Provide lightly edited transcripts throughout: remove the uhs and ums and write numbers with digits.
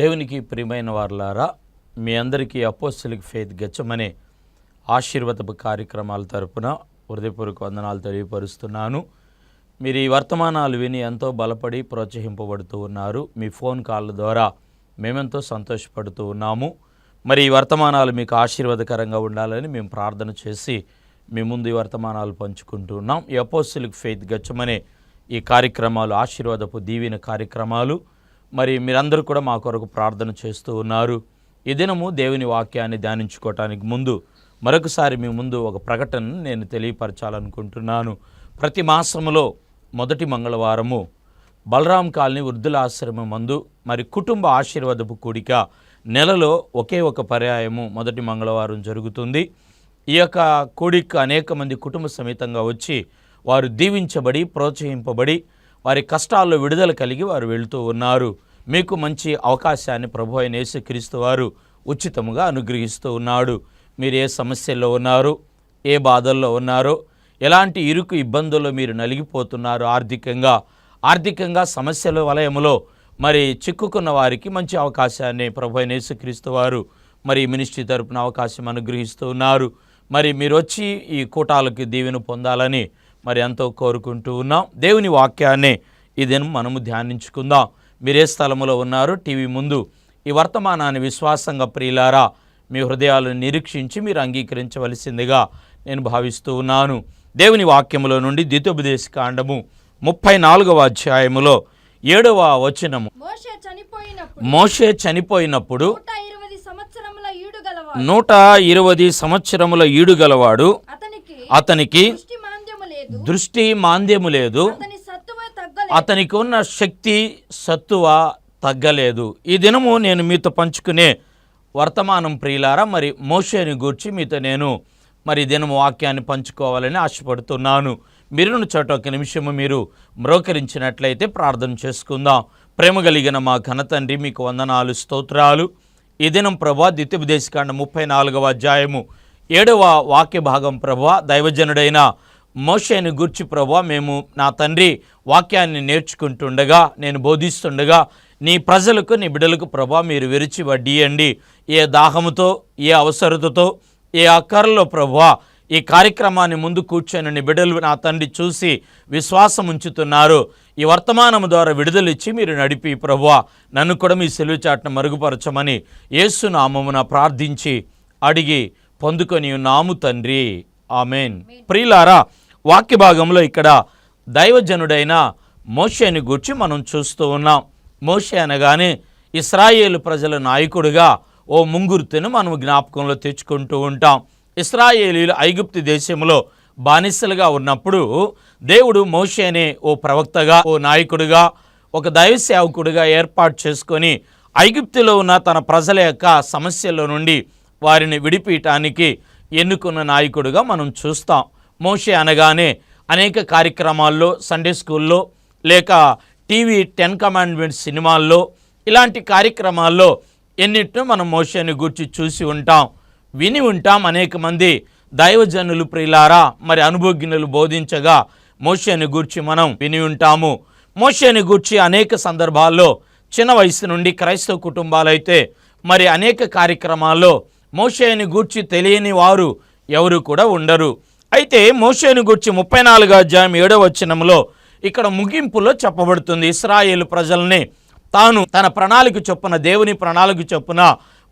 దేవునికి ప్రియమైన వారలారా, మీ అందరికీ అపోస్తలిక్ ఫెయిత్ గెచ్చమనే ఆశీర్వాదపు కార్యక్రమాల తరపున హృదయపూర్వక వందనాలు తెలియపరుస్తున్నాను. మీరు ఈ వర్తమానాలు విని ఎంతో బలపడి ప్రోత్సహింపబడుతూ ఉన్నారు. మీ ఫోన్ కాళ్ళ ద్వారా మేమెంతో సంతోషపడుతూ ఉన్నాము. మరి ఈ వర్తమానాలు మీకు ఆశీర్వాదకరంగా ఉండాలని మేము ప్రార్థన చేసి మీ ముందు ఈ వర్తమానాలు పంచుకుంటూ ఉన్నాం. ఈ అపోస్తలిక్ ఫెయిత్ గెచ్చమనే ఈ కార్యక్రమాలు ఆశీర్వాదపు దీవెన కార్యక్రమాలు. మరి మీరందరూ కూడా మా కొరకు ప్రార్థన చేస్తూ ఉన్నారు. ఈ దినము దేవుని వాక్యాన్ని ధ్యానించుకోవటానికి ముందు మరొకసారి మీ ముందు ఒక ప్రకటనను నేను తెలియపరచాలనుకుంటున్నాను. ప్రతి మాసములో మొదటి మంగళవారము బలరాం కాలనీ వృద్ధుల ఆశ్రమం మందు మరి కుటుంబ ఆశీర్వాదపు కూడిక నెలలో ఒకే ఒక పర్యాయము మొదటి మంగళవారం జరుగుతుంది. ఈ యొక్క కూడిక అనేక మంది కుటుంబ సమేతంగా వచ్చి వారు దీవించబడి ప్రోత్సహింపబడి వారి కష్టాల్లో విడుదల కలిగి వారు వెళుతూ ఉన్నారు. మీకు మంచి అవకాశాన్ని ప్రభు అయిన యేసుక్రీస్తు వారు ఉచితముగా అనుగ్రహిస్తూ ఉన్నాడు. మీరు ఏ సమస్యల్లో ఉన్నారో, ఏ బాధల్లో ఉన్నారో, ఎలాంటి ఇరుకు ఇబ్బందుల్లో మీరు నలిగిపోతున్నారు, ఆర్థికంగా సమస్యల వలయంలో మరి చిక్కుకున్న వారికి మంచి అవకాశాన్ని ప్రభు అయిన యేసుక్రీస్తు వారు మరి మినిస్ట్రీ తరపున అవకాశం అనుగ్రహిస్తూ ఉన్నారు. మరి మీరు వచ్చి ఈ కూటాలకు దీవెన పొందాలని మరి ఎంతో కోరుకుంటూ ఉన్నాం. దేవుని వాక్యాన్ని ఈ దినం మనము ధ్యానించుకుందాం. మీరే స్థలంలో ఉన్నారు, టీవీ ముందు ఈ వర్తమానాన్ని విశ్వాసంగా ప్రియులారా మీ హృదయాలను నిరీక్షించి మీరు అంగీకరించవలసిందిగా నేను భావిస్తూ ఉన్నాను. దేవుని వాక్యములో నుండి ద్వితోపదేశకాండము 34వ అధ్యాయములో 7వ వచనము. మోషే చనిపోయినప్పుడు 120 సంవత్సరముల ఈడు గలవాడు, అతనికి దృష్టి మాంద్యము లేదు, అతనికి ఉన్న శక్తి సత్తువ తగ్గలేదు. ఈ దినము నేను మీతో పంచుకునే వర్తమానం ప్రియులారా మరి మోషేని గూర్చి మీతో నేను మరి దినము వాక్యాన్ని పంచుకోవాలని ఆశపడుతున్నాను. మీరున్న చోట ఒక నిమిషము మీరు మ్రోకరించినట్లయితే ప్రార్థన చేసుకుందాం. ప్రేమ కలిగిన మా ఘనతండ్రి, మీకు వందనాలు, స్తోత్రాలు. ఈ దినం ప్రభా ద్వితోపదేశకాండం 34వ అధ్యాయము 7వ వాక్య భాగం ప్రభా దైవజనుడైన మోషేని గూర్చి ప్రభా మేము నా తండ్రి వాక్యాన్ని నేర్చుకుంటుండగా, నేను బోధిస్తుండగా నీ ప్రజలకు నీ బిడ్డలకు ప్రభా మీరు విరిచి వడ్డీయండి. ఏ దాహముతో, ఏ అవసరతతో, ఏ అక్కరలో ప్రభా ఈ కార్యక్రమాన్ని ముందు కూర్చొని నీ బిడ్డలు నా తండ్రి చూసి విశ్వాసం ఉంచుతున్నారు. ఈ వర్తమానం ద్వారా విడుదలిచ్చి మీరు నడిపి ప్రభువా నన్ను కూడా మీ సెలవు చాటును మరుగుపరచమని యేసు నామమున ప్రార్థించి అడిగి పొందుకొని ఉన్నాము తండ్రి, ఆమెన్. ప్రియులారా, వాక్య భాగంలో ఇక్కడ దైవజనుడైన మోషేని గూర్చి మనం చూస్తూ ఉన్నాం. మోషే అనగానే ఇశ్రాయేలు ప్రజల నాయకుడిగా ఓ ముంగుర్తును మనం జ్ఞాపకంలో తెచ్చుకుంటూ ఉంటాం. ఇశ్రాయేలీలు ఐగుప్తు దేశంలో బానిసలుగా ఉన్నప్పుడు దేవుడు మోషేనే ఓ ప్రవక్తగా, ఓ నాయకుడిగా, ఒక దైవ సేవకుడిగా ఏర్పాటు చేసుకొని ఐగుప్తులో ఉన్న తన ప్రజల యొక్క సమస్యల నుండి వారిని విడిపీయటానికి ఎన్నుకున్న నాయకుడిగా మనం చూస్తాం. మోషే అనగానే అనేక కార్యక్రమాల్లో, సండే స్కూల్లో లేక టీవీ 10 కమాండ్మెంట్స్ సినిమాల్లో ఇలాంటి కార్యక్రమాల్లో ఎన్నిటినో మనం మోషేని గూర్చి చూసి ఉంటాం, విని ఉంటాం. అనేక మంది దైవజనులు ప్రియులారా మరి అనుభవజ్ఞులు బోధించగా మోషేని గూర్చి మనం విని ఉంటాము. మోషేని గూర్చి అనేక సందర్భాల్లో చిన్న వయసు నుండి క్రైస్తవ కుటుంబాలైతే మరి అనేక కార్యక్రమాల్లో మోషేని గూర్చి తెలియని వారు ఎవరు కూడా ఉండరు. అయితే మోషేని గూర్చి 34వ అధ్యాయం 7వ వచనంలో ఇక్కడ ముగింపులో చెప్పబడుతుంది. ఇశ్రాయేలు ప్రజల్ని తాను తన ప్రణాళిక చొప్పున, దేవుని ప్రణాళిక చొప్పున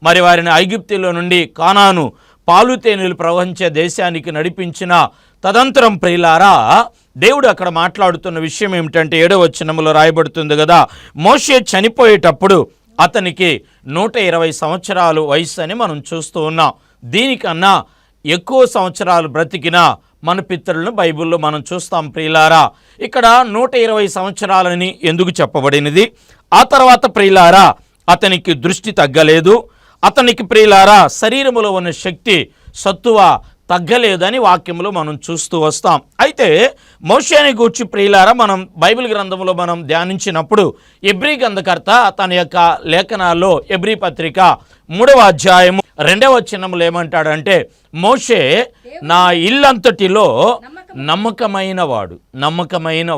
మరి వారిని ఐగుప్తులో నుండి కానాను పాలు తేనెలు ప్రవహించే దేశానికి నడిపించిన తదంతరం ప్రియులారా దేవుడు అక్కడ మాట్లాడుతున్న విషయం ఏమిటంటే 7వ వచనంలో రాయబడుతుంది కదా, మోషే చనిపోయేటప్పుడు అతనికి 120 సంవత్సరాలు వయసు అని మనం చూస్తూ ఉన్నాం. దీనికన్నా ఎక్కువ సంవత్సరాలు బ్రతికిన మన పితరులను బైబిల్లో మనం చూస్తాం ప్రియులారా. ఇక్కడ 120 సంవత్సరాలని ఎందుకు చెప్పబడినది? ఆ తర్వాత ప్రియులారా అతనికి దృష్టి తగ్గలేదు, అతనికి ప్రియులారా శరీరములో ఉన్న శక్తి సత్తువ తగ్గలేదని వాక్యంలో మనం చూస్తూ వస్తాం. అయితే మోషేని గూర్చి ప్రియులారా మనం బైబిల్ గ్రంథంలో మనం ధ్యానించినప్పుడు ఎబ్రీ గ్రంథకర్త తన యొక్క లేఖనాల్లో ఎబ్రీ పత్రిక 3వ అధ్యాయము 2వ వచనంలో ఏమంటాడంటే, మోషే నా ఇల్లంతటిలో నమ్మకమైన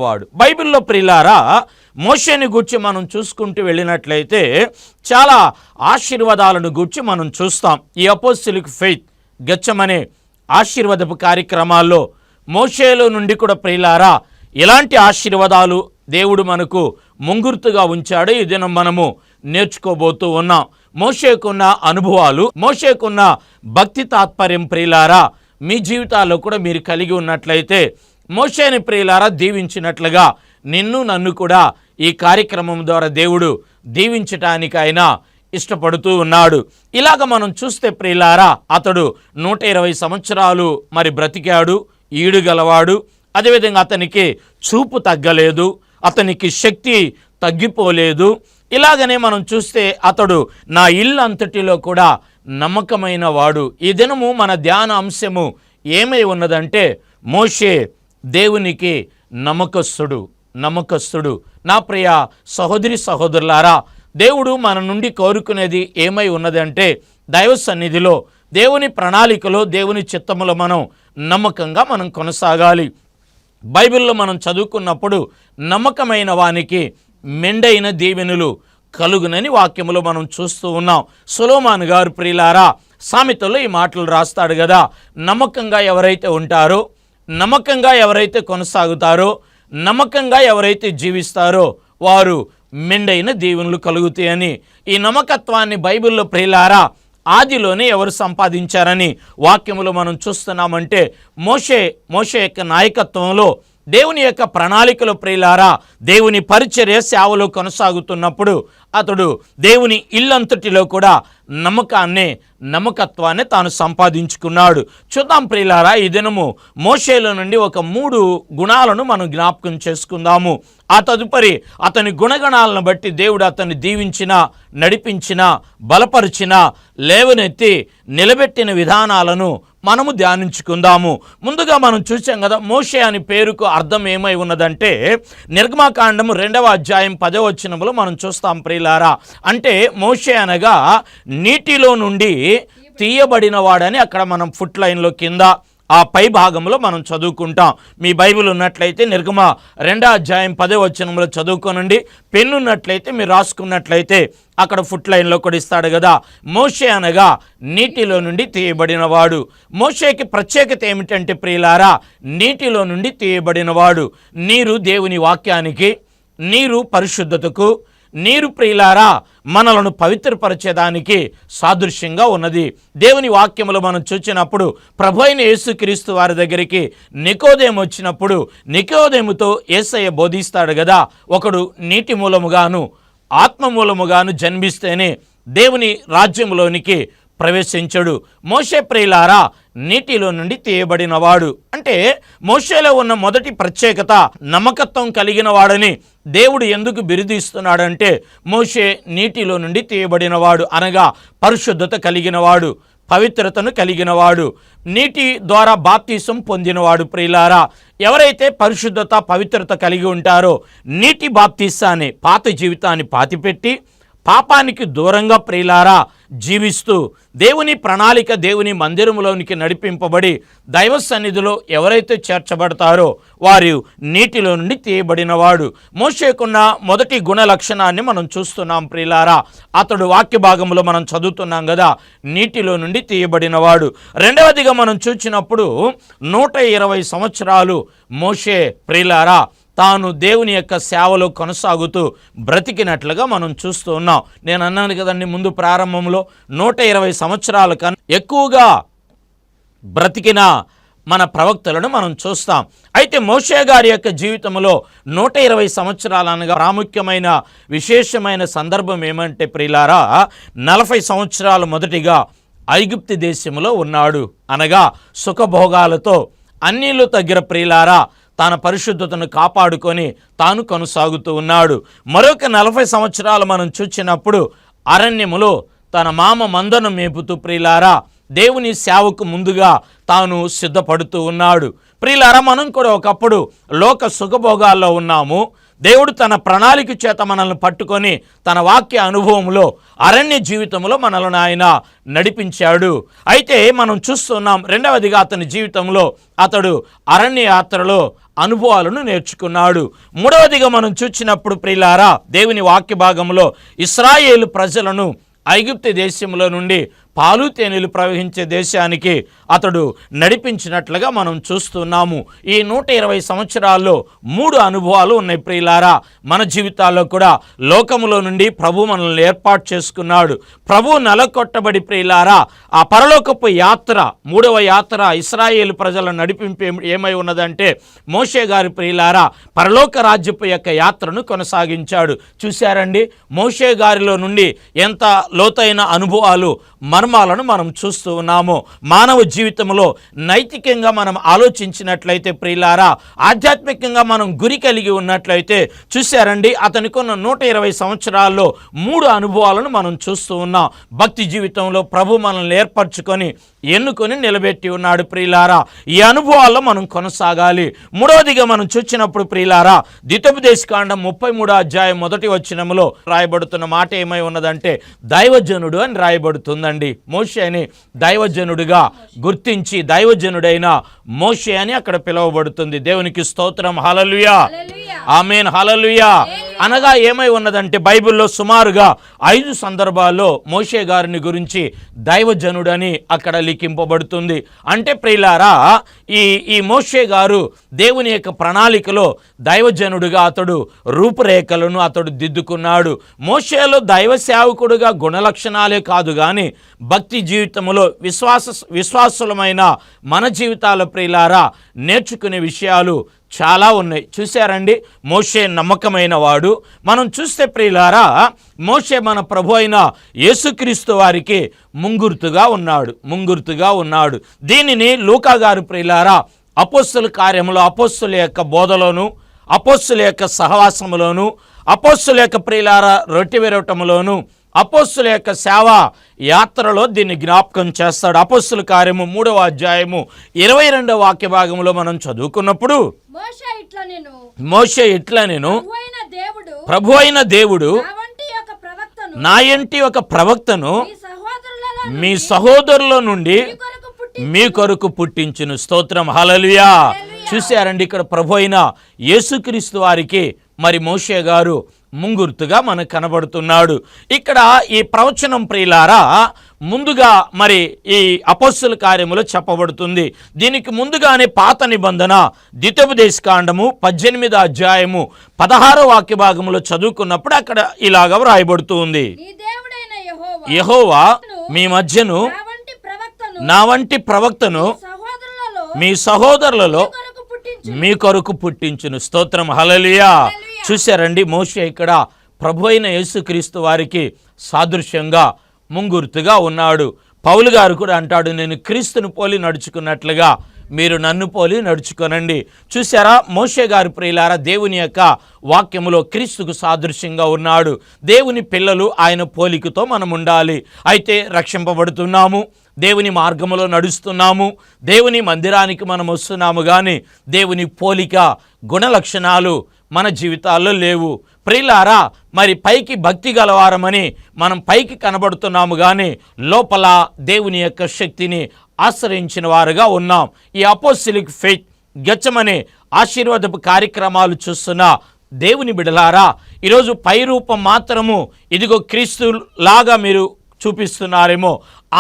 వాడు. బైబిల్లో ప్రియులారా, మోషేని గూర్చి మనం చూసుకుంటూ వెళ్ళినట్లయితే చాలా ఆశీర్వాదాలను గూర్చి మనం చూస్తాం. ఈ అపోస్తలిక్ ఫెయిత్ గెత్సెమనే ఆశీర్వాదపు కార్యక్రమాల్లో మోషేలో నుండి కూడా ప్రియులారా ఎలాంటి ఆశీర్వాదాలు దేవుడు మనకు ముంగుర్తుగా ఉంచాడో ఈ దినం మనము నేర్చుకోబోతూ ఉన్నాం. మోషేకున్న అనుభవాలు, మోషేకున్న భక్తి తాత్పర్యం ప్రియులారా మీ జీవితాల్లో కూడా మీరు కలిగి ఉన్నట్లయితే, మోషేని ప్రియులారా దీవించినట్లుగా నన్ను కూడా ఈ కార్యక్రమం ద్వారా దేవుడు దీవించటానికి ఆయన ఇష్టపడుతూ ఉన్నాడు. ఇలాగ మనం చూస్తే ప్రియులారా, అతడు 120 సంవత్సరాలు మరి బ్రతికాడు, ఈడుగలవాడు. అదేవిధంగా అతనికి చూపు తగ్గలేదు, అతనికి శక్తి తగ్గిపోలేదు. ఇలాగనే మనం చూస్తే అతడు నా ఇల్లు అంతటిలో కూడా నమ్మకమైన వాడు. ఈ దినము మన ధ్యాన అంశము ఏమై ఉన్నదంటే, మోషే దేవునికి నమ్మకస్తుడు. నా ప్రియ సహోదరి సహోదరులారా, దేవుడు మన నుండి కోరుకునేది ఏమై ఉన్నదంటే, దైవ సన్నిధిలో, దేవుని ప్రణాళికలో, దేవుని చిత్తములో మనం నమ్మకంగా మనం కొనసాగాలి. బైబిల్లో మనం చదువుకున్నప్పుడు నమ్మకమైన వానికి మెండైన దీవెనలు కలుగునని వాక్యములో మనం చూస్తూ ఉన్నాం. సొలొమోను గారు ప్రియులారా సామెతలో ఈ మాటలు రాస్తాడు కదా, నమ్మకంగా ఎవరైతే ఉంటారో, నమ్మకంగా ఎవరైతే కొనసాగుతారో, నమ్మకంగా ఎవరైతే జీవిస్తారో వారు మెండైన దీవెనలు కలుగుతాయని. ఈ నమ్మకత్వాన్ని బైబిల్లో ప్రియులారా ఆదిలోనే ఎవరు సంపాదించారని వాక్యములో మనం చూస్తున్నామంటే, మోషే యొక్క నాయకత్వంలో, దేవుని యొక్క ప్రణాళికలో ప్రియులారా దేవుని పరిచర్య సేవలో కొనసాగుతున్నప్పుడు అతడు దేవుని ఇల్లంతటిలో కూడా నమ్మకత్వాన్ని తాను సంపాదించుకున్నాడు. చూద్దాం ప్రియులారా, ఈ దినము మోషేలో నుండి ఒక 3 గుణాలను మనం జ్ఞాపకం చేసుకుందాము. ఆ తదుపరి అతని గుణగణాలను బట్టి దేవుడు అతన్ని దీవించిన, నడిపించిన, బలపరిచిన, లేవనెత్తి నిలబెట్టిన విధానాలను మనము ధ్యానించుకుందాము. ముందుగా మనం చూసాం కదా, మోషే అని పేరుకు అర్థం ఏమై ఉన్నదంటే, నిర్గమకాండము 2వ అధ్యాయం 10వ వచనములో మనం చూస్తాం ప్రియులారా. అంటే మోషే అనగా నీటిలో నుండి తీయబడిన వాడని అక్కడ మనం ఫుట్ లైన్లో కింద ఆ పై భాగంలో మనం చదువుకుంటాం. మీ బైబిల్ ఉన్నట్లయితే నిర్గమ 2వ అధ్యాయం 10వ వచనంలో చదువుకోనండి. పెన్ను ఉన్నట్లయితే మీరు రాసుకున్నట్లయితే అక్కడ ఫుట్ లైన్లో కూడా ఇస్తాడు కదా. మోషే అనగా నీటిలో నుండి తీయబడినవాడు. మోషేకి ప్రత్యేకత ఏమిటంటే ప్రియులారా, నీటిలో నుండి తీయబడినవాడు. నీరు దేవుని వాక్యానికి, నీరు పరిశుద్ధతకు, నీరు ప్రియులారా మనలను పవిత్రపరిచేదానికి సాదృశ్యంగా ఉన్నది. దేవుని వాక్యములో మనం చూచినప్పుడు ప్రభు అయిన యేసుక్రీస్తు వారి దగ్గరికి నికోదేము వచ్చినప్పుడు నికోదేముతో యేసయ్య బోధిస్తాడు కదా, ఒకడు నీటి మూలముగాను ఆత్మ మూలముగాను జన్మిస్తేనే దేవుని రాజ్యంలోనికి ప్రవేశించడు. మోషే ప్రియులారా నీటిలో నుండి తీయబడినవాడు. అంటే మోషేలో ఉన్న మొదటి ప్రత్యేకత నమ్మకత్వం కలిగిన వాడని దేవుడు ఎందుకు బిరుదిస్తున్నాడంటే, మోషే నీటిలో నుండి తీయబడినవాడు అనగా పరిశుద్ధత కలిగినవాడు, పవిత్రతను కలిగినవాడు, నీటి ద్వారా బాప్తీసం పొందినవాడు. ప్రియులారా, ఎవరైతే పరిశుద్ధత పవిత్రత కలిగి ఉంటారో నీటి బాప్తీసాన్ని, పాత జీవితాన్ని పాతిపెట్టి పాపానికి దూరంగా ప్రియులారా జీవిస్తూ దేవుని ప్రణాళిక, దేవుని మందిరములోనికి నడిపింపబడి దైవ సన్నిధిలో ఎవరైతే చేర్చబడతారో వారు నీటిలో నుండి తీయబడినవాడు. మోషేకున్న మొదటి గుణ లక్షణాన్ని మనం చూస్తున్నాం ప్రియులారా. అతడు వాక్య భాగంలో మనం చదువుతున్నాం కదా, నీటిలో నుండి తీయబడినవాడు. రెండవదిగా మనం చూసినప్పుడు 120 సంవత్సరాలు మోషే ప్రియులారా తాను దేవుని యొక్క సేవలో కొనసాగుతూ బ్రతికినట్లుగా మనం చూస్తూ ఉన్నాం. నేను అన్నాను కదండి ముందు ప్రారంభంలో 120 సంవత్సరాల కన్నా ఎక్కువగా బ్రతికిన మన ప్రవక్తలను మనం చూస్తాం. అయితే మోషే గారి యొక్క జీవితంలో 120 సంవత్సరాలు అనగా ప్రాముఖ్యమైన విశేషమైన సందర్భం ఏమంటే ప్రియులారా, 40 సంవత్సరాలు మొదటిగా ఐగుప్తు దేశంలో ఉన్నాడు. అనగా సుఖభోగాలతో అన్నిలు తగ్గిన ప్రియులారా తన పరిశుద్ధతను కాపాడుకొని తాను కొనసాగుతూ ఉన్నాడు. మరొక 40 సంవత్సరాలు మనం చూచినప్పుడు అరణ్యములో తన మామ మందను మేపుతూ ప్రియులారా దేవుని సేవకు ముందుగా తాను సిద్ధపడుతూ ఉన్నాడు. ప్రియులారా, మనం కూడా ఒకప్పుడు లోక సుఖభోగాల్లో ఉన్నాము, దేవుడు తన ప్రణాళిక చేత మనల్ని పట్టుకొని తన వాక్య అనుభవంలో అరణ్య జీవితంలో మనల్ని ఆయన నడిపించాడు. అయితే మనం చూస్తున్నాం రెండవదిగా అతని జీవితంలో అతడు అరణ్య యాత్రలో అనుభవాలను నేర్చుకున్నాడు. మూడవదిగా మనం చూసినప్పుడు ప్రియులారా, దేవుని వాక్య భాగంలో ఇశ్రాయేలు ప్రజలను ఐగుప్తు దేశంలో నుండి పాలు తేనెలు ప్రవహించే దేశానికి అతడు నడిపించినట్లుగా మనం చూస్తున్నాము. ఈ 120 సంవత్సరాల్లో 3 అనుభవాలు ఉన్నాయి ప్రియులారా. మన జీవితాల్లో కూడా లోకములో నుండి ప్రభు మనల్ని ఏర్పాటు చేసుకున్నాడు. ప్రభు నెలకొట్టబడి ప్రియులారా ఆ పరలోకపు యాత్ర, 3వ యాత్ర ఇశ్రాయేలు ప్రజల నడిపింపు ఏమై ఉన్నదంటే మోషే గారి ప్రియులారా పరలోక రాజ్యపు యొక్క యాత్రను కొనసాగించాడు. చూశారండి, మోషే గారిలో నుండి ఎంత లోతైన అనుభవాలు మర్మాలను మనం చూస్తూ ఉన్నాము. మానవ జీవితంలో నైతికంగా మనం ఆలోచించినట్లయితే ప్రియులారా, ఆధ్యాత్మికంగా మనం గురి కలిగి ఉన్నట్లయితే చూశారండి, అతనికున్న 120 సంవత్సరాల్లో 3 అనుభవాలను మనం చూస్తూ ఉన్నాం. భక్తి జీవితంలో ప్రభు మనల్ని ఏర్పరచుకొని ఎన్నుకొని నిలబెట్టి ఉన్నాడు ప్రియులారా. ఈ అనుభవాల్లో మనం కొనసాగాలి. మూడవదిగా మనం చూసినప్పుడు ప్రియులారా ద్వితోపదేశకాండం 33వ అధ్యాయం 1వ వచనంలో రాయబడుతున్న మాట ఏమై ఉన్నదంటే దైవజనుడు అని రాయబడుతుందండి. మోషే అని దైవజనుడిగా గుర్తించి దైవజనుడైన మోషే అని అక్కడ పిలువబడుతుంది. దేవునికి స్తోత్రం, హల్లెలూయా, ఆమేన్, హల్లెలూయా. అనగా ఏమై ఉన్నదంటే బైబిల్లో సుమారుగా 5 సందర్భాల్లో మోషే గారిని గురించి దైవజనుడని అక్కడ లిఖింపబడుతుంది. అంటే ప్రియులారా ఈ మోషే గారు దేవుని యొక్క ప్రణాళికలో దైవజనుడిగా అతడు రూపురేఖలను అతడు దిద్దుకున్నాడు. మోషేలో దైవ సేవకుడుగా గుణలక్షణాలే కాదు కానీ భక్తి జీవితంలో విశ్వాసులమైన మన జీవితాల ప్రియులారా నేర్చుకునే విషయాలు చాలా ఉన్నాయి. చూశారండి, మోషే నమ్మకమైన వాడు. మనం చూస్తే ప్రియులారా మోషే మన ప్రభు అయిన యేసుక్రీస్తు వారికి ముంగుర్తుగా ఉన్నాడు. దీనిని లూకా గారు ప్రియులారా అపోస్తల కార్యములో అపోస్తల యొక్క బోధలోను, అపోస్తల యొక్క సహవాసములోను, అపోస్తల యొక్క ప్రియులారా రొట్టె విరవటములోను, అపోస్తల యొక్క సేవా యాత్రలో దీన్ని జ్ఞాపకం చేస్తాడు. అపోస్తల కార్యము 3వ అధ్యాయము 22వ వాక్య భాగంలో మనం చదువుకున్నప్పుడు మోషే ఇట్లా నేను ప్రభు అయిన దేవుడు నా ఇంటి ఒక ప్రవక్తను మీ సహోదరుల నుండి మీ కొరకు పుట్టించును. స్తోత్రం, హల్లెలూయా. చూశారండి, ఇక్కడ ప్రభు అయిన యేసుక్రీస్తు వారికి మరి మోషే గారు ముంగుర్తుగా మనకు కనబడుతున్నాడు. ఇక్కడ ఈ ప్రవచనం ప్రియులారా ముందుగా మరి ఈ అపోస్తల కార్యములో చెప్పబడుతుంది. దీనికి ముందుగానే పాత నిబంధన ద్వితోపదేశకాండము 18వ అధ్యాయము 16వ వాక్య భాగంలో చదువుకున్నప్పుడు అక్కడ ఇలాగ వ్రాయబడుతుంది, యెహోవా మీ మధ్యను నా వంటి ప్రవక్తను మీ సహోదరులలో మీ కొరకు పుట్టించును. స్తోత్రం, హల్లెలూయా. చూశారండి, మోషే ఇక్కడ ప్రభు అయిన యేసుక్రీస్తు వారికి సాదృశ్యంగా ముంగుర్తుగా ఉన్నాడు. పౌలు గారు కూడా అంటాడు, నేను క్రీస్తును పోలి నడుచుకున్నట్లుగా మీరు నన్ను పోలి నడుచుకోనండి. చూసారా, మోషే గారి ప్రియులారా దేవుని యొక్క వాక్యములో క్రీస్తుకు సాదృశ్యంగా ఉన్నాడు. దేవుని పిల్లలు ఆయన పోలికతో మనం ఉండాలి. అయితే రక్షింపబడుతున్నాము, దేవుని మార్గములో నడుస్తున్నాము, దేవుని మందిరానికి మనం వస్తున్నాము, కానీ దేవుని పోలిక గుణలక్షణాలు మన జీవితాల్లో లేవు. ప్రియులారా, మరి పైకి భక్తి గలవారమని మనం పైకి కనబడుతున్నాము, కానీ లోపల దేవుని యొక్క శక్తిని ఆశ్రయించిన వారుగా ఉన్నాం. ఈ అపోస్టలిక్ ఫెయిత్ గెచ్చమనే ఆశీర్వాదపు కార్యక్రమాలు చూస్తున్న దేవుని బిడలారా, ఈరోజు పై రూపం మాత్రము ఇదిగో క్రీస్తు లాగా మీరు చూపిస్తున్నారేమో,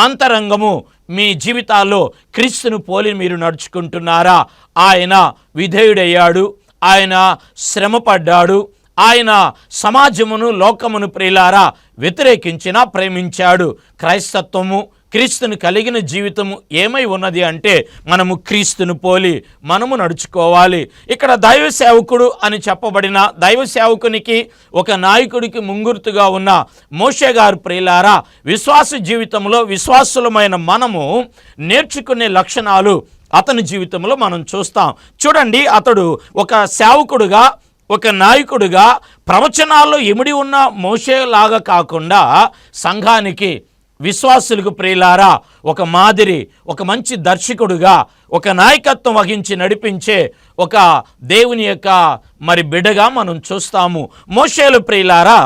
ఆంతరంగము మీ జీవితాల్లో క్రీస్తును పోలి మీరు నడుచుకుంటున్నారా? ఆయన విధేయుడయ్యాడు, ఆయన శ్రమపడ్డాడు, ఆయన సమాజమును లోకమును ప్రియులారా వ్యతిరేకించినా ప్రేమించాడు. క్రైస్తత్వము క్రీస్తును కలిగిన జీవితము ఏమై ఉన్నది అంటే మనము క్రీస్తును పోలి మనము నడుచుకోవాలి. ఇక్కడ దైవ సేవకుడు అని చెప్పబడిన దైవ సేవకునికి ఒక నాయకుడికి ముంగుర్తుగా ఉన్న మోషే గారు ప్రియులారా విశ్వాస జీవితంలో విశ్వాసులమైన మనము నేర్చుకునే లక్షణాలు అతని జీవితంలో మనం చూస్తాం. చూడండి, అతడు ఒక సేవకుడుగా ఒక నాయకుడిగా ప్రవచనాల్లో ఇమిడి ఉన్న మోషే లాగా కాకుండా సంఘానికి విశ్వాసులకు ప్రియులారా ఒక మాదిరి, ఒక మంచి దర్శకుడుగా, ఒక నాయకత్వం వహించి నడిపించే ఒక దేవుని యొక్క మరి బిడ్డగా మనం చూస్తాము. మోషేలు ప్రియులారా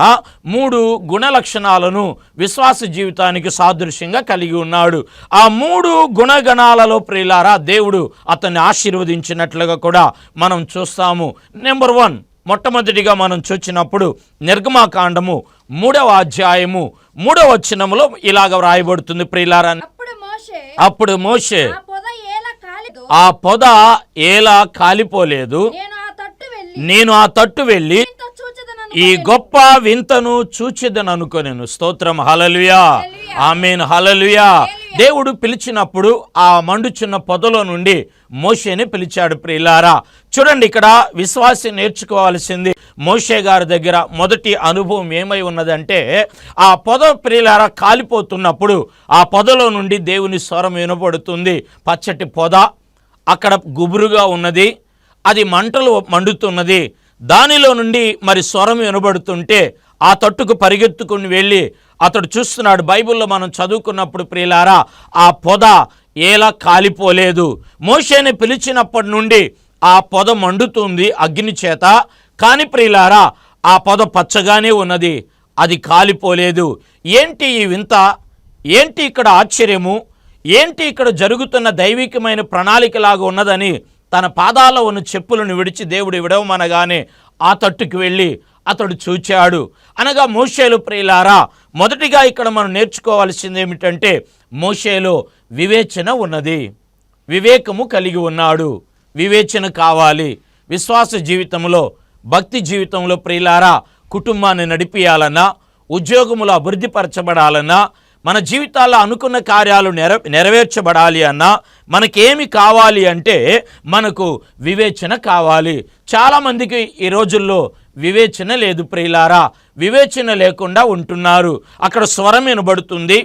3 గుణ లక్షణాలను విశ్వాస జీవితానికి సాదృశ్యంగా కలిగి ఉన్నాడు. ఆ 3 గుణగణాలలో ప్రియులారా దేవుడు అతన్ని ఆశీర్వదించినట్లుగా కూడా మనం చూస్తాము. నెంబర్ 1, మొట్టమొదటిగా మనం చూచినప్పుడు నిర్గమాకాండము 3వ అధ్యాయము 3వ వచనములో ఇలాగ వ్రాయబడుతుంది ప్రియులారా, అప్పుడు మోషే ఆ పొద ఏలా కాలిపోలేదు, నేను ఆ తట్టు వెళ్ళి ఈ గొప్ప వింతను చూచెదననుకొనెను. స్తోత్రం, హల్లెలూయా, ఆమేన్, హల్లెలూయా. దేవుడు పిలిచినప్పుడు ఆ మండుచున్న పొదలో నుండి మోషేని పిలిచాడు ప్రియులారా. చూడండి, ఇక్కడ విశ్వాసి నేర్చుకోవాల్సింది మోషే గారి దగ్గర మొదటి అనుభవం ఏమై ఉన్నదంటే, ఆ పొద ప్రియులారా కాలిపోతున్నప్పుడు ఆ పొదలో నుండి దేవుని స్వరం వినపడుతుంది. పచ్చటి పొద అక్కడ గుబురుగా ఉన్నది, అది మంటలు మండుతున్నది. దానిలో నుండి మరి స్వరం వినబడుతుంటే ఆ తట్టుకు పరిగెత్తుకుని వెళ్ళి అతడు చూస్తున్నాడు. బైబిల్లో మనం చదువుకున్నప్పుడు ప్రియులారా ఆ పొద ఏలా కాలిపోలేదు. మోషేని పిలిచినప్పటి నుండి ఆ పొద మండుతుంది అగ్ని చేత, కానీ ప్రియులారా ఆ పొద పచ్చగానే ఉన్నది, అది కాలిపోలేదు. ఏంటి ఈ వింత? ఏంటి ఇక్కడ ఆశ్చర్యము? ఏంటి ఇక్కడ జరుగుతున్న దైవికమైన ప్రణాళికలాగా ఉన్నదని తన పాదాల్లో ఉన్న చెప్పులను విడిచి దేవుడు విడవమనగానే ఆ తట్టుకు వెళ్ళి అతడు చూచాడు. అనగా మోషేలు ప్రియులారా మొదటిగా ఇక్కడ మనం నేర్చుకోవాల్సింది ఏమిటంటే, మోషేలో వివేచన ఉన్నది, వివేకము కలిగి ఉన్నాడు. వివేచన కావాలి విశ్వాస జీవితంలో, భక్తి జీవితంలో ప్రియులారా. కుటుంబాన్ని నడిపియాలన్నా, ఉద్యోగములో అభివృద్ధిపరచబడాలన్నా, మన జీవితాల్లో అనుకున్న కార్యాలు నెరవేర్చబడాలి అన్నా మనకేమి కావాలి అంటే మనకు వివేచన కావాలి. చాలామందికి ఈ రోజుల్లో వివేచన లేదు ప్రియులారా. వివేచన లేకుండా ఉంటున్నారు. అక్కడ స్వరం వినబడుతుంది,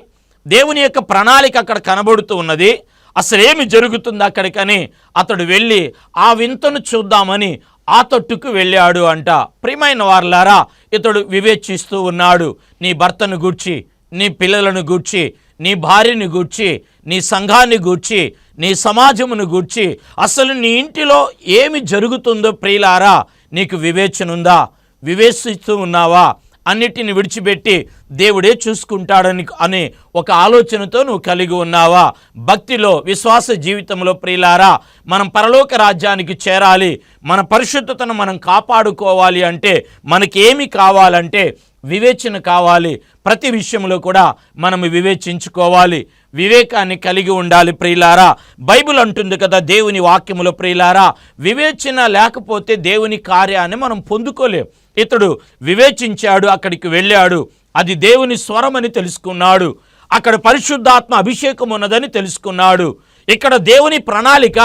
దేవుని యొక్క ప్రణాళిక అక్కడ కనబడుతూ ఉన్నది, అసలేమి జరుగుతుంది అక్కడికని అతడు వెళ్ళి ఆ వింతను చూద్దామని ఆ తట్టుకు వెళ్ళాడు అంట. ప్రియమైన వారలారా, ఇతడు వివేచిస్తూ ఉన్నాడు. నీ భర్తను గూర్చి, నీ పిల్లలను గూర్చి, నీ భార్యని గూర్చి, నీ సంఘాన్ని గూర్చి, నీ సమాజమును గూర్చి, అసలు నీ ఇంటిలో ఏమి జరుగుతుందో ప్రియులారా నీకు వివేచన ఉందా? వివేచిస్తూ ఉన్నావా? అన్నిటిని విడిచిపెట్టి దేవుడే చూసుకుంటాడని అనే ఒక ఆలోచనతో నువ్వు కలిగి ఉన్నావా? భక్తిలో, విశ్వాస జీవితంలో ప్రియులారా మనం పరలోక రాజ్యానికి చేరాలి, మన పరిశుద్ధతను మనం కాపాడుకోవాలి అంటే మనకేమి కావాలంటే వివేచన కావాలి. ప్రతి విషయంలో కూడా మనం వివేచించుకోవాలి, వివేకాన్ని కలిగి ఉండాలి ప్రియులారా. బైబిల్ అంటుంది కదా దేవుని వాక్యములో ప్రియులారా, వివేచన లేకపోతే దేవుని కార్యాన్ని మనం పొందుకోలేం. ఇతడు వివేచించాడు, అక్కడికి వెళ్ళాడు, అది దేవుని స్వరమని తెలుసుకున్నాడు, అక్కడ పరిశుద్ధాత్మ అభిషేకం ఉన్నదని తెలుసుకున్నాడు. ఇక్కడ దేవుని ప్రణాళిక,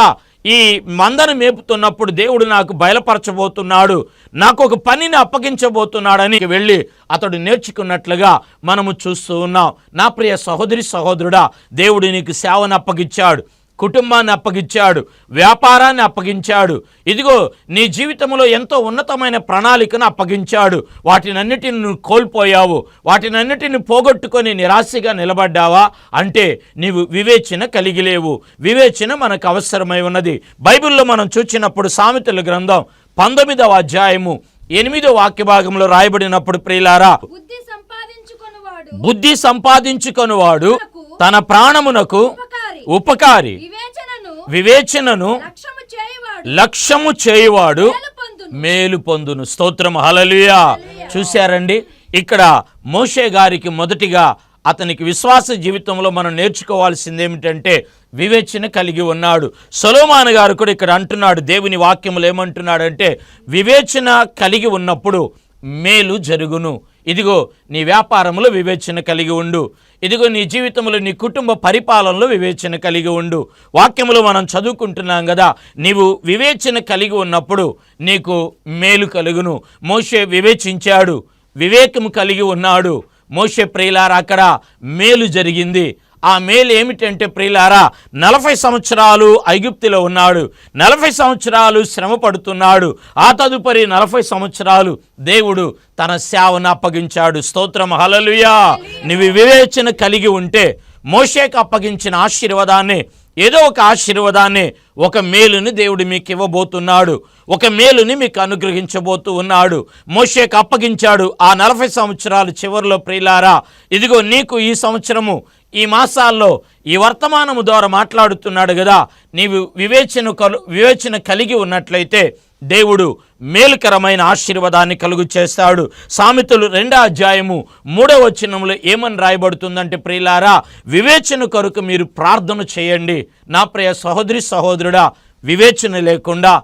ఈ మందను మేపుతున్నప్పుడు దేవుడు నాకు బయలుపరచబోతున్నాడు, నాకు ఒక పనిని అప్పగించబోతున్నాడని వెళ్ళి అతడు నేర్చుకున్నట్లుగా మనము చూస్తూ ఉన్నాం. నా ప్రియ సహోదరి సహోదరుడా, దేవుడు నీకు సేవను అప్పగించాడు, కుటుంబాన్ని అప్పగించాడు, వ్యాపారాన్ని అప్పగించాడు. ఇదిగో నీ జీవితంలో ఎంతో ఉన్నతమైన ప్రణాళికను అప్పగించాడు. వాటినన్నిటిని నువ్వు కోల్పోయావు, వాటినన్నిటిని పోగొట్టుకొని నిరాశగా నిలబడ్డావా అంటే నీవు వివేచన కలిగి లేవు. వివేచన మనకు అవసరమై ఉన్నది. బైబిల్లో మనం చూచినప్పుడు సామెతల గ్రంథం 19వ అధ్యాయము 8వ వాక్య భాగంలో రాయబడినప్పుడు ప్రియులారా, బుద్ధి సంపాదించుకొనువాడు తన ప్రాణమునకు ఉపకారి, వివేచనను లక్ష్యము చేయువాడు మేలు పొందును. స్తోత్రం, హల్లెలూయా. చూశారండి, ఇక్కడ మోషే గారికి మొదటిగా అతనికి విశ్వాస జీవితంలో మనం నేర్చుకోవాల్సింది ఏమిటంటే వివేచన కలిగి ఉన్నాడు. సొలొమోను గారు కూడా ఇక్కడ అంటున్నాడు, దేవుని వాక్యములు ఏమంటున్నాడంటే వివేచన కలిగి ఉన్నప్పుడు మేలు జరుగును. ఇదిగో నీ వ్యాపారంలో వివేచన కలిగి ఉండు, ఇదిగో నీ జీవితంలో, నీ కుటుంబ పరిపాలనలో వివేచన కలిగి ఉండు. వాక్యములో మనం చదువుకుంటున్నాం కదా, నీవు వివేచన కలిగి ఉన్నప్పుడు నీకు మేలు కలుగును. మోషే వివేచించాడు, వివేకము కలిగి ఉన్నాడు. మోషే ప్రియులారా అక్కడ మేలు జరిగింది. ఆ మేలు ఏమిటంటే ప్రియులారా, 40 సంవత్సరాలు ఐగుప్తులో ఉన్నాడు, 40 సంవత్సరాలు శ్రమ పడుతున్నాడు. ఆ తదుపరి 40 సంవత్సరాలు దేవుడు తన సేవను అప్పగించాడు. స్తోత్రం, హల్లెలూయా. నీవు వివేచన కలిగి ఉంటే మోషేకు అప్పగించిన ఆశీర్వాదాన్ని, ఏదో ఒక ఆశీర్వాదాన్ని, ఒక మేలుని దేవుడు మీకు ఇవ్వబోతున్నాడు, ఒక మేలుని మీకు అనుగ్రహించబోతూ ఉన్నాడు. మోషేకు అప్పగించాడు. ఆ 40 సంవత్సరాలు చివరిలో ప్రియులారా, ఇదిగో నీకు ఈ సంవత్సరము, ఈ మాసాల్లో ఈ వర్తమానము ద్వారా మాట్లాడుతున్నాడు కదా, నీవు వివేచన కలిగి ఉన్నట్లయితే దేవుడు మేలుకరమైన ఆశీర్వాదాన్ని కలుగు చేస్తాడు. సామెతలు 2వ అధ్యాయము 3వ వచనంలో ఏమని రాయబడుతుందంటే ప్రియులారా, వివేచన కొరకు మీరు ప్రార్థన చేయండి. నా ప్రియ సహోదరి సహోదరుడా, వివేచన లేకుండా,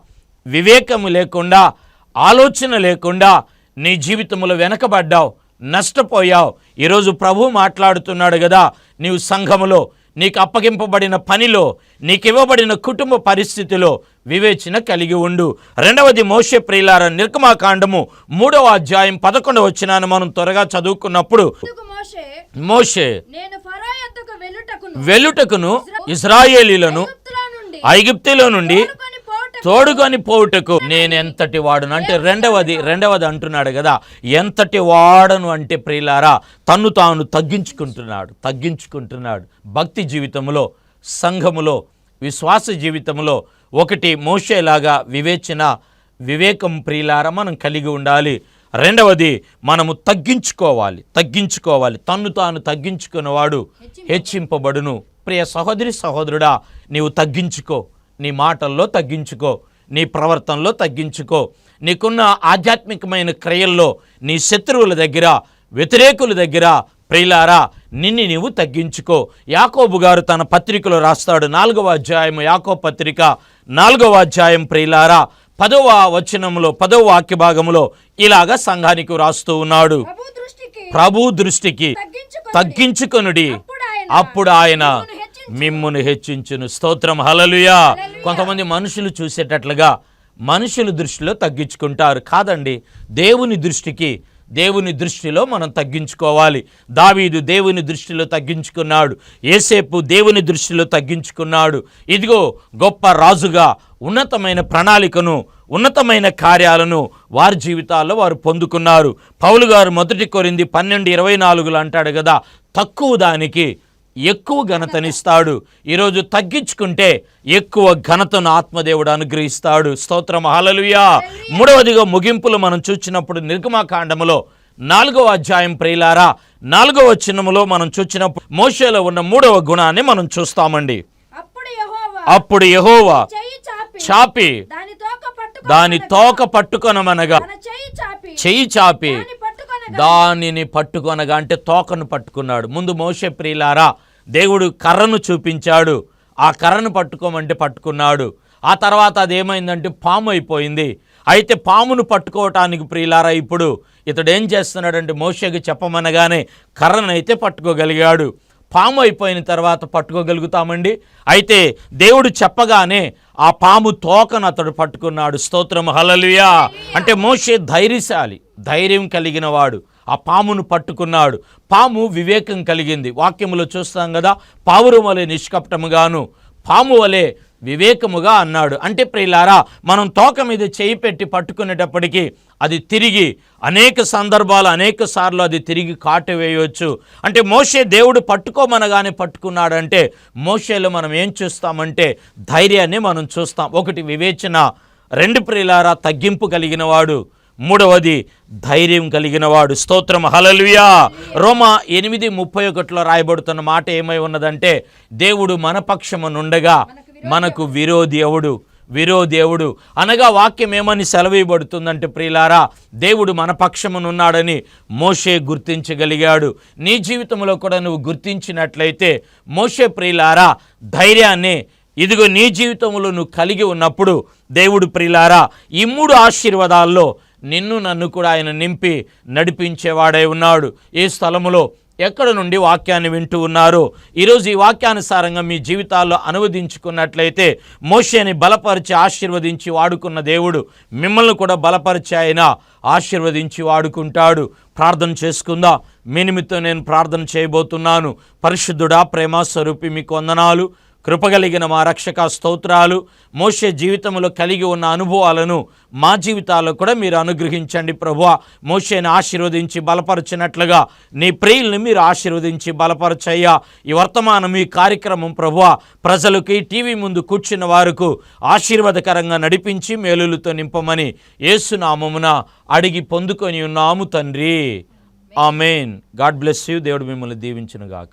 వివేకము లేకుండా, ఆలోచన లేకుండా నీ జీవితంలో వెనకబడ్డావు, నష్టపోయావు. ఈరోజు ప్రభు మాట్లాడుతున్నాడు కదా, నీవు సంఘములో, నీకు అప్పగింపబడిన పనిలో, నీకు ఇవ్వబడిన కుటుంబ పరిస్థితిలో వివేచన కలిగి ఉండు. రెండవది మోషే ప్రియులారా, నిర్గమాకాండము 3వ అధ్యాయం 11వ వచనాన్ని మనం త్వరగా చదువుకున్నప్పుడు, మోషే వెలుటకును ఇశ్రాయేలీలను ఐగుప్తులో నుండి తోడుకొని పోవుటకు నేనెంతటి వాడును అంటే రెండవది అంటున్నాడు కదా, ఎంతటి వాడను అంటే ప్రియులారా, తన్ను తాను తగ్గించుకుంటున్నాడు. భక్తి జీవితంలో, సంఘములో, విశ్వాస జీవితంలో ఒకటి మోషేలాగా వివేకం ప్రియులారా మనం కలిగి ఉండాలి. రెండవది మనము తగ్గించుకోవాలి. తన్ను తాను తగ్గించుకున్నవాడు హెచ్చింపబడును. ప్రియ సహోదరి సహోదరుడా, నీవు తగ్గించుకో, నీ మాటల్లో తగ్గించుకో, నీ ప్రవర్తనలో తగ్గించుకో, నీకున్న ఆధ్యాత్మికమైన క్రియల్లో నీ శత్రువుల దగ్గర, వ్యతిరేకుల దగ్గర ప్రియులారా నిన్ను నీవు తగ్గించుకో. యాకోబు గారు తన పత్రికలో రాస్తాడు, 4వ అధ్యాయం యాకోబు పత్రిక 4వ అధ్యాయం ప్రియులారా 10వ వచనంలో 10వ వాక్య భాగంలో ఇలాగా సంఘానికి రాస్తూ ఉన్నాడు, ప్రభు దృష్టికి తగ్గించుకొనుడి, అప్పుడు ఆయన మిమ్మును హెచ్చించును. స్తోత్రం, హల్లెలూయా. కొంతమంది మనుషులు చూసేటట్లుగా మనుషుల దృష్టిలో తగ్గించుకుంటారు. కాదండి, దేవుని దృష్టిలో మనం తగ్గించుకోవాలి. దావీదు దేవుని దృష్టిలో తగ్గించుకున్నాడు, యేసేపు దేవుని దృష్టిలో తగ్గించుకున్నాడు. ఇదిగో గొప్ప రాజుగా ఉన్నతమైన ప్రణాళికను, ఉన్నతమైన కార్యాలను వారి జీవితాల్లో వారు పొందుకున్నారు. పౌలు గారు 1 కొరింథీ 12:24 అంటాడు కదా, తక్కువ దానికి ఎక్కువ ఘనతనిస్తాడు. ఈరోజు తగ్గించుకుంటే ఎక్కువ ఘనతను ఆత్మదేవుడు అనుగ్రహిస్తాడు. స్తోత్రం, హల్లెలూయా. మూడవదిగా ముగింపులు మనం చూచినప్పుడు నిర్గమాకాండములో 4వ అధ్యాయం ప్రియులారా 4వ వచనములో మనం చూచినప్పుడు మోషేలో ఉన్న 3వ గుణాన్ని మనం చూస్తామండి. అప్పుడు యెహోవా చాపి దాని తోక పట్టుకొనమనగా, చెయ్యి చాపి దానిని పట్టుకొనగా అంటే తోకను పట్టుకున్నాడు. ముందు మోషే ప్రియులారా దేవుడు కర్రను చూపించాడు, ఆ కర్రను పట్టుకోమంటే పట్టుకున్నాడు. ఆ తర్వాత అదేమైందంటే పాము అయిపోయింది. అయితే పామును పట్టుకోవటానికి ప్రియులారా ఇప్పుడు ఇతడు ఏం చేస్తున్నాడంటే మోషేకి చెప్పమనగానే కర్రనైతే పట్టుకోగలిగాడు. పాము అయిపోయిన తర్వాత పట్టుకోగలుగుతామండి? అయితే దేవుడు చెప్పగానే ఆ పాము తోకను అతడు పట్టుకున్నాడు. స్తోత్రం, హల్లెలూయా. అంటే మోషే ధైర్యశాలి, ధైర్యం కలిగిన వాడు. ఆ పామును పట్టుకున్నాడు. పాము వివేకం కలిగింది. వాక్యములో చూస్తాం కదా, పావురం వలె నిష్కపటముగాను పాము వలె వివేకముగా అన్నాడు. అంటే ప్రియులారా మనం తోక మీద చేయి పెట్టి పట్టుకునేటప్పటికీ అది తిరిగి అనేక సందర్భాలు అనేక సార్లు అది తిరిగి కాటు వేయవచ్చు. అంటే మోషే దేవుడు పట్టుకోమనగానే పట్టుకున్నాడంటే మోషేలో మనం ఏం చూస్తామంటే ధైర్యాన్ని మనం చూస్తాం. ఒకటి వివేచన, 2 ప్రియులారా తగ్గింపు కలిగిన వాడు, 3వది ధైర్యం కలిగిన వాడు. స్తోత్రం, హల్లెలూయా. రోమా 8:31 రాయబడుతున్న మాట ఏమై ఉన్నదంటే దేవుడు మన పక్షమునుండగా మనకు విరోధి ఎవడు అనగా వాక్యం ఏమని సెలవీయబడుతుందంటే ప్రియులారా దేవుడు మన పక్షమునున్నాడని మోషే గుర్తించగలిగాడు. నీ జీవితంలో కూడా నువ్వు గుర్తించినట్లయితే మోషే ప్రియులారా ధైర్యాన్ని ఇదిగో నీ జీవితంలో నువ్వు కలిగి ఉన్నప్పుడు దేవుడు ప్రియులారా ఈ 3 ఆశీర్వాదాల్లో నిన్ను నన్ను కూడా ఆయన నింపి నడిపించేవాడై ఉన్నాడు. ఏ స్థలములో ఎక్కడ నుండి వాక్యాన్ని వింటూ ఉన్నారో ఈరోజు ఈ వాక్యానుసారంగా మీ జీవితాల్లో అనువదించుకున్నట్లయితే మోషేని బలపరిచి ఆశీర్వదించి వాడుకున్న దేవుడు మిమ్మల్ని కూడా బలపరిచి ఆయన ఆశీర్వదించి వాడుకుంటాడు. ప్రార్థన చేసుకుందా. మీ నిమిత్తం నేను ప్రార్థన చేయబోతున్నాను. పరిశుద్ధుడా, ప్రేమ స్వరూపి, మీకు వందనాలు. కృపగలిగిన మా రక్షక స్తోత్రాలు. మోషే జీవితంలో కలిగి ఉన్న అనుభవాలను మా జీవితాల్లో కూడా మీరు అనుగ్రహించండి ప్రభువా. మోషేని ఆశీర్వదించి బలపరచినట్లుగా నీ ప్రియుల్ని మీరు ఆశీర్వదించి బలపరచయ్యా. ఈ వర్తమానం, ఈ కార్యక్రమం ప్రభువా ప్రజలకి, టీవీ ముందు కూర్చున్న వారికి ఆశీర్వాదకరంగా నడిపించి మేలులతో నింపమని యేసు నామమున అడిగి పొందుకొని ఉన్నాము తండ్రి. ఆమేన్. God bless you. దేవుడు మిమ్మల్ని దీవించును గాక.